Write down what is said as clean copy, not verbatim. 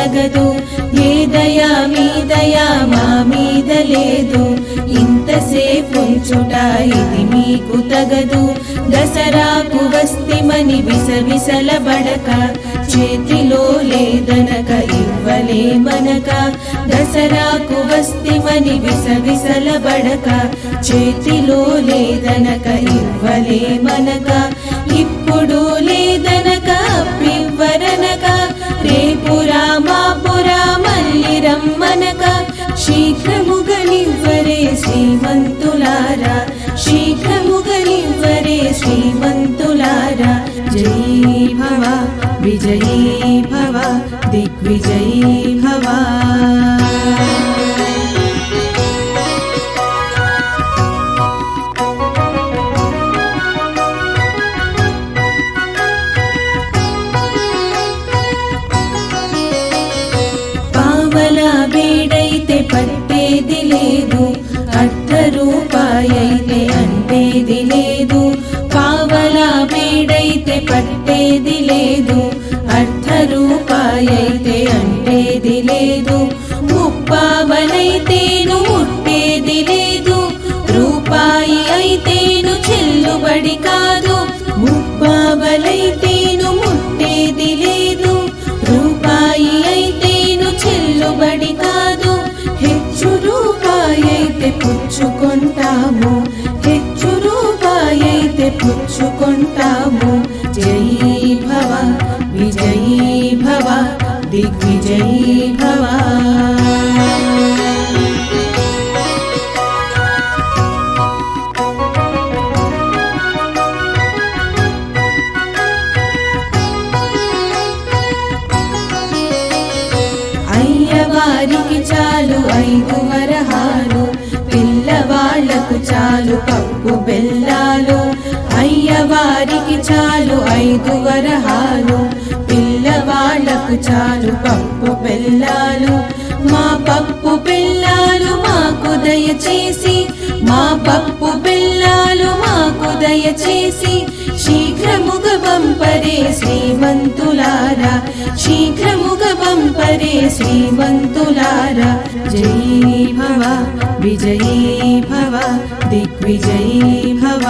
తగదు ఏ దయా మీ దయా మా మీద లేదు ఇంతసేపు ఉంచుట ఇది మీకు తగదు దసరాకు వస్తిమని విసవిసలబడక చేతిలో లేదనక ఇవ్వలేమనక దసరాకు వస్తిమని విసవిసలబడక చేతిలో లేదనక ఇవ్వలేమనక ఇప్పుడు లేదనక అప్పివ్వరనక రేపురా మాపురా మళ్ళీ రమ్మనక శీఘ్రముగనివ్వరే శ్రీమంతులారా శీఘ్రముగనివ్వరే శ్రీమంతులారా జయీ భవ విజయీ భవ దిగ్విజయీ భవ వేడైతే పట్టేది లేదు అర్ధ రూపాయైతే అంటేది లేదు పావలా వేడైతే పట్టేది లేదు అర్ధ రూపాయైతే అంటేది లేదు ముప్పావలైతేను ముట్టేది లేదు రూపాయి అయితేను చెల్లుబడి కాదు ముప్పావలైతేను ముట్టేది లేదు రూపాయి అయితేను చెల్లుబడి కాదు హెచ్చు రూపాయైతే పుచ్చుకుంటాము హెచ్చు రూపాయైతే పుచ్చుకుంటాము జయీ భవ విజయీ భవ దిగ్విజయీ భవ అయ్యవారికి చాలు 5 వరహాలు పిల్లవాళ్లకు చాలు పప్పు బెల్లాలు అయ్యవారికి చాలు 5 వరహాలు పిల్లవాళ్లకు చాలు పప్పు బెల్లాలు మా పప్పు బెల్లాలు మాకు దయచేసి మా పప్పు బెల్లాలు మాకు దయచేసి శీఘ్రముగా పంపరే శ్రీమంతులారా శీఘ్రముగా పంపరే శ్రీమంతులారా జయీ భవ విజయీ భవ దిగ్విజయీ భవ